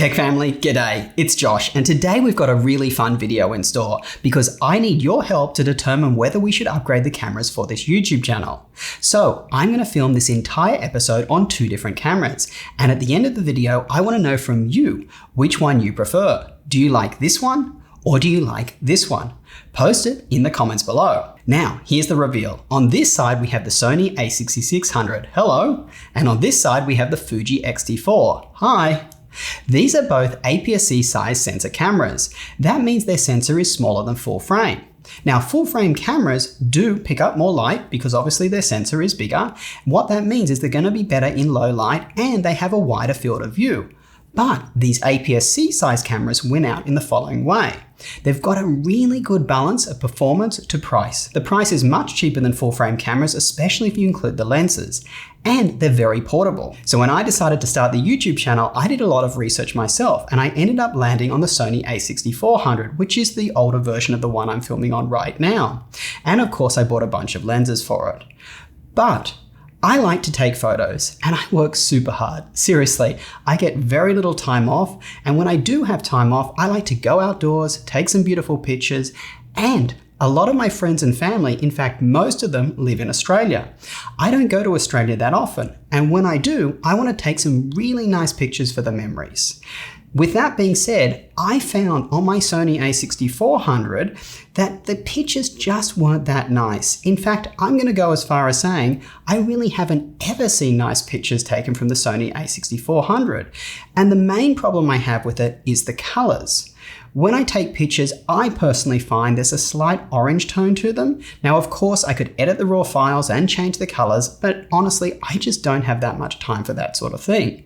Tech family, g'day, it's Josh, and today we've got a really fun video in store because I need your help to determine whether we should upgrade the cameras for this YouTube channel. So I'm going to film this entire episode on two different cameras, and at the end of the video, I want to know from you which one you prefer. Do you like this one or do you like this one? Post it in the comments below. Now, here's the reveal. On this side, we have the Sony a6600, hello, and on this side, we have the Fuji X-T4, hi. These are both APS-C size sensor cameras. That means their sensor is smaller than full frame. Now, full frame cameras do pick up more light because obviously their sensor is bigger. What that means is they're going to be better in low light and they have a wider field of view. But these APS-C size cameras win out in the following way. They've got a really good balance of performance to price. The price is much cheaper than full frame cameras, especially if you include the lenses. And they're very portable. So when I decided to start the YouTube channel, I did a lot of research myself and I ended up landing on the Sony a6400, which is the older version of the one I'm filming on right now. And of course I bought a bunch of lenses for it. But I like to take photos and I work super hard. Seriously, I get very little time off, and when I do have time off, I like to go outdoors, take some beautiful pictures, and a lot of my friends and family, in fact, most of them live in Australia. I don't go to Australia that often, and when I do, I want to take some really nice pictures for the memories. With that being said, I found on my Sony a6400 that the pictures just weren't that nice. In fact, I'm going to go as far as saying I really haven't ever seen nice pictures taken from the Sony a6400. And the main problem I have with it is the colors. When I take pictures, I personally find there's a slight orange tone to them. Now, of course, I could edit the raw files and change the colors, but honestly, I just don't have that much time for that sort of thing.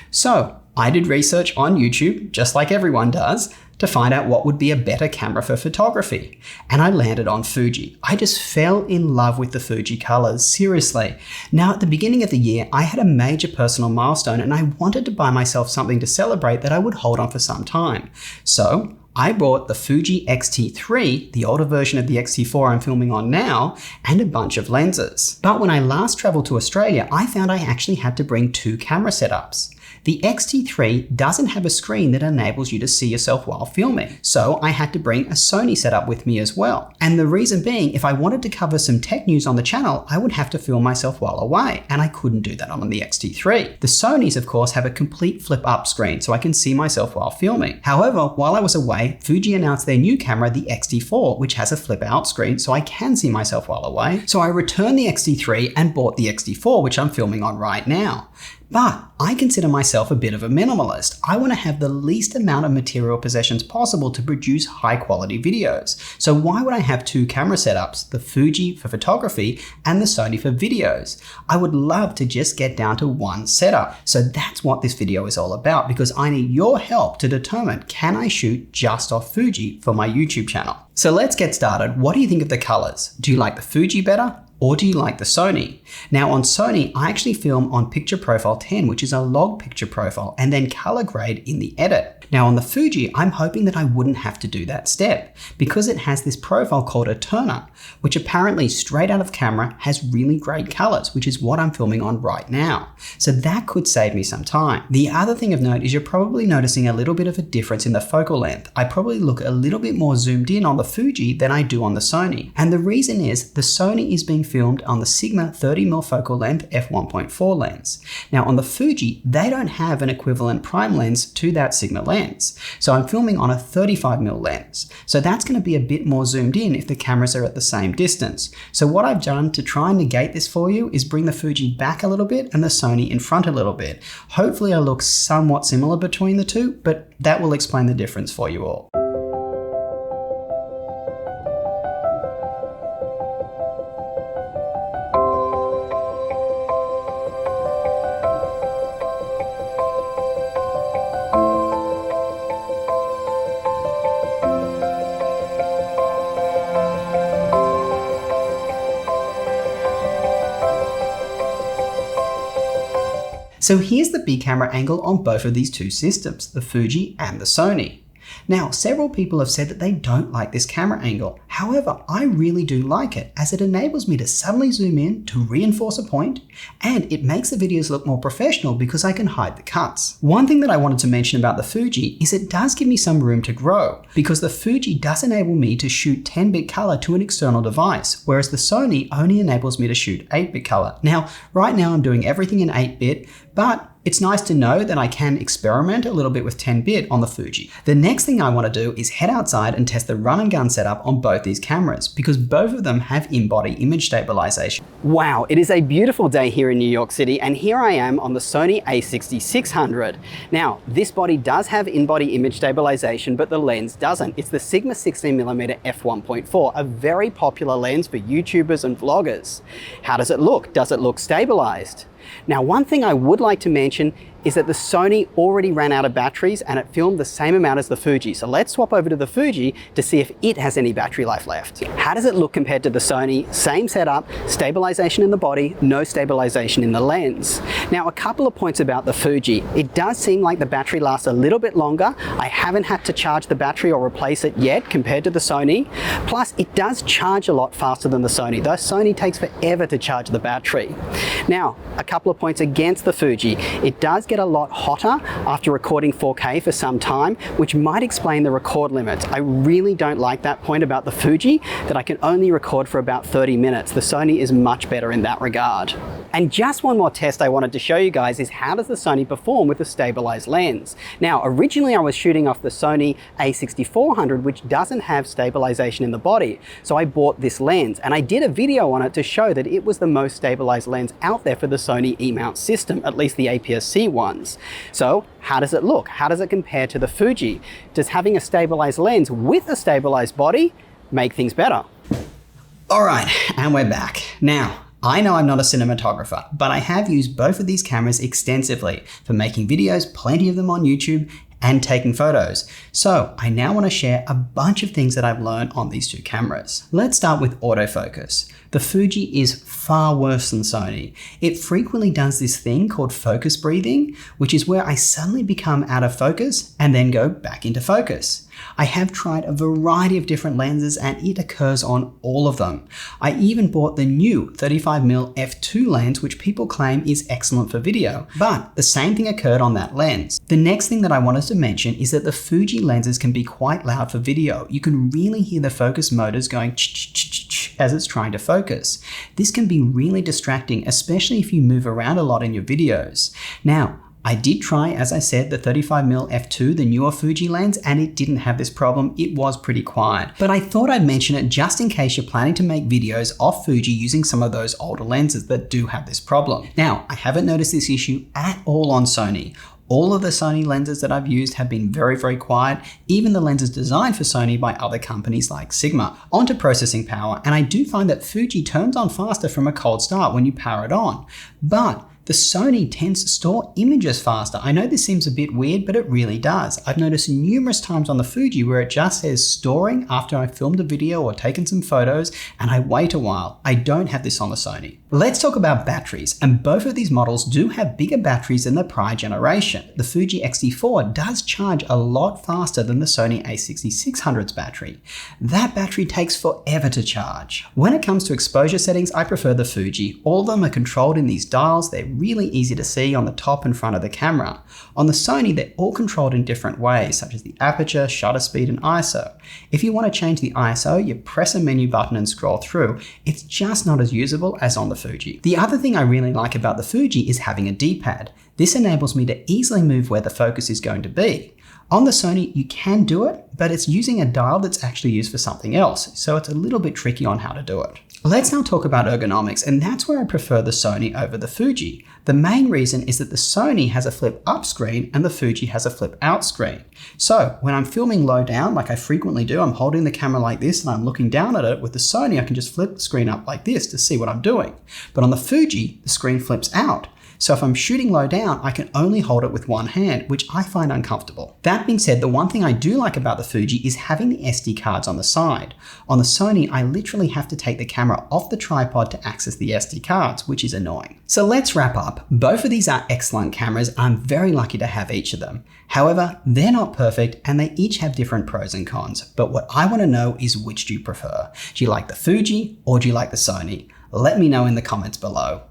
So I did research on YouTube, just like everyone does, to find out what would be a better camera for photography. And I landed on Fuji. I just fell in love with the Fuji colors, seriously. Now, at the beginning of the year, I had a major personal milestone and I wanted to buy myself something to celebrate that I would hold on for some time. So I bought the Fuji X-T3, the older version of the X-T4 I'm filming on now, and a bunch of lenses. But when I last traveled to Australia, I found I actually had to bring two camera setups. The X-T3 doesn't have a screen that enables you to see yourself while filming, so I had to bring a Sony setup with me as well. And the reason being, if I wanted to cover some tech news on the channel, I would have to film myself while away, and I couldn't do that on the X-T3. The Sonys, of course, have a complete flip-up screen, so I can see myself while filming. However, while I was away, Fuji announced their new camera, the X-T4, which has a flip-out screen, so I can see myself while away. So I returned the X-T3 and bought the X-T4, which I'm filming on right now. But I consider myself a bit of a minimalist. I want to have the least amount of material possessions possible to produce high quality videos. So why would I have two camera setups, the Fuji for photography and the Sony for videos? I would love to just get down to one setup. So that's what this video is all about, because I need your help to determine, can I shoot just off Fuji for my YouTube channel? So let's get started. What do you think of the colors? Do you like the Fuji better? Or do you like the Sony? Now on Sony, I actually film on picture profile 10, which is a log picture profile, and then color grade in the edit. Now on the Fuji, I'm hoping that I wouldn't have to do that step because it has this profile called a turn-up, which apparently straight out of camera has really great colors, which is what I'm filming on right now. So that could save me some time. The other thing of note is you're probably noticing a little bit of a difference in the focal length. I probably look a little bit more zoomed in on the Fuji than I do on the Sony. And the reason is the Sony is being filmed on the Sigma 30mm focal length f1.4 lens. Now on the Fuji, they don't have an equivalent prime lens to that Sigma lens. So I'm filming on a 35mm lens. So that's going to be a bit more zoomed in if the cameras are at the same distance. So what I've done to try and negate this for you is bring the Fuji back a little bit and the Sony in front a little bit. Hopefully I look somewhat similar between the two, but that will explain the difference for you all. So here's the big camera angle on both of these two systems, the Fuji and the Sony. Now, several people have said that they don't like this camera angle. However, I really do like it as it enables me to suddenly zoom in to reinforce a point, and it makes the videos look more professional because I can hide the cuts. One thing that I wanted to mention about the Fuji is it does give me some room to grow because the Fuji does enable me to shoot 10-bit color to an external device, whereas the Sony only enables me to shoot 8-bit color. Now, right now I'm doing everything in 8-bit, but it's nice to know that I can experiment a little bit with 10-bit on the Fuji. The next thing I want to do is head outside and test the run and gun setup on both these cameras because both of them have in-body image stabilization. Wow, it is a beautiful day here in New York City, and here I am on the Sony a6600. Now, this body does have in-body image stabilization, but the lens doesn't. It's the Sigma 16mm f1.4, a very popular lens for YouTubers and vloggers. How does it look? Does it look stabilized? Now, one thing I would like to mention is that the Sony already ran out of batteries and it filmed the same amount as the Fuji. So let's swap over to the Fuji to see if it has any battery life left. How does it look compared to the Sony? Same setup, stabilization in the body, no stabilization in the lens. Now, a couple of points about the Fuji. It does seem like the battery lasts a little bit longer. I haven't had to charge the battery or replace it yet compared to the Sony. Plus, it does charge a lot faster than the Sony. The Sony takes forever to charge the battery. Now, a couple of points against the Fuji. It does get a lot hotter after recording 4K for some time, which might explain the record limits. I really don't like that point about the Fuji, that I can only record for about 30 minutes. The Sony is much better in that regard. And just one more test I wanted to show you guys is how does the Sony perform with a stabilized lens? Now, originally I was shooting off the Sony a6400, which doesn't have stabilization in the body. So I bought this lens and I did a video on it to show that it was the most stabilized lens out there for the Sony E-mount system, at least the APS-C ones. So how does it look? How does it compare to the Fuji? Does having a stabilized lens with a stabilized body make things better? All right, and we're back. Now, I know I'm not a cinematographer, but I have used both of these cameras extensively for making videos, plenty of them on YouTube, and taking photos. So I now want to share a bunch of things that I've learned on these two cameras. Let's start with autofocus. The Fuji is far worse than Sony. It frequently does this thing called focus breathing, which is where I suddenly become out of focus and then go back into focus. I have tried a variety of different lenses and it occurs on all of them. I even bought the new 35mm f2 lens, which people claim is excellent for video, but the same thing occurred on that lens. The next thing that I wanted to mention is that the Fuji lenses can be quite loud for video. You can really hear the focus motors going ch-ch-ch-ch as it's trying to focus. This can be really distracting, especially if you move around a lot in your videos. Now, I did try, as I said, the 35mm f2, the newer Fuji lens, and it didn't have this problem. It was pretty quiet. But I thought I'd mention it just in case you're planning to make videos off Fuji using some of those older lenses that do have this problem. Now, I haven't noticed this issue at all on Sony. All of the Sony lenses that I've used have been very, very quiet, even the lenses designed for Sony by other companies like Sigma. Onto processing power, and I do find that Fuji turns on faster from a cold start when you power it on. But the Sony tends to store images faster. I know this seems a bit weird, but it really does. I've noticed numerous times on the Fuji where it just says storing after I've filmed a video or taken some photos, and I wait a while. I don't have this on the Sony. Let's talk about batteries, and both of these models do have bigger batteries than the prior generation. The Fuji X-T4 does charge a lot faster than the Sony a6600's battery. That battery takes forever to charge. When it comes to exposure settings, I prefer the Fuji. All of them are controlled in these dials. They're really easy to see on the top and front of the camera. On the Sony, they're all controlled in different ways, such as the aperture, shutter speed, and ISO. If you want to change the ISO, you press a menu button and scroll through. It's just not as usable as on the Fuji. The other thing I really like about the Fuji is having a D-pad. This enables me to easily move where the focus is going to be. On the Sony, you can do it, but it's using a dial that's actually used for something else, so it's a little bit tricky on how to do it. Let's now talk about ergonomics, and that's where I prefer the Sony over the Fuji. The main reason is that the Sony has a flip up screen and the Fuji has a flip out screen. So when I'm filming low down, like I frequently do, I'm holding the camera like this and I'm looking down at it. With the Sony, I can just flip the screen up like this to see what I'm doing. But on the Fuji, the screen flips out. So if I'm shooting low down, I can only hold it with one hand, which I find uncomfortable. That being said, the one thing I do like about the Fuji is having the SD cards on the side. On the Sony, I literally have to take the camera off the tripod to access the SD cards, which is annoying. So let's wrap up. Both of these are excellent cameras. I'm very lucky to have each of them. However, they're not perfect and they each have different pros and cons. But what I want to know is, which do you prefer? Do you like the Fuji or do you like the Sony? Let me know in the comments below.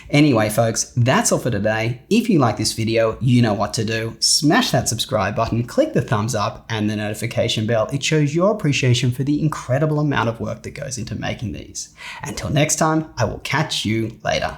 Anyway, folks, that's all for today. If you like this video, you know what to do. Smash that subscribe button, click the thumbs up and the notification bell. It shows your appreciation for the incredible amount of work that goes into making these. Until next time, I will catch you later.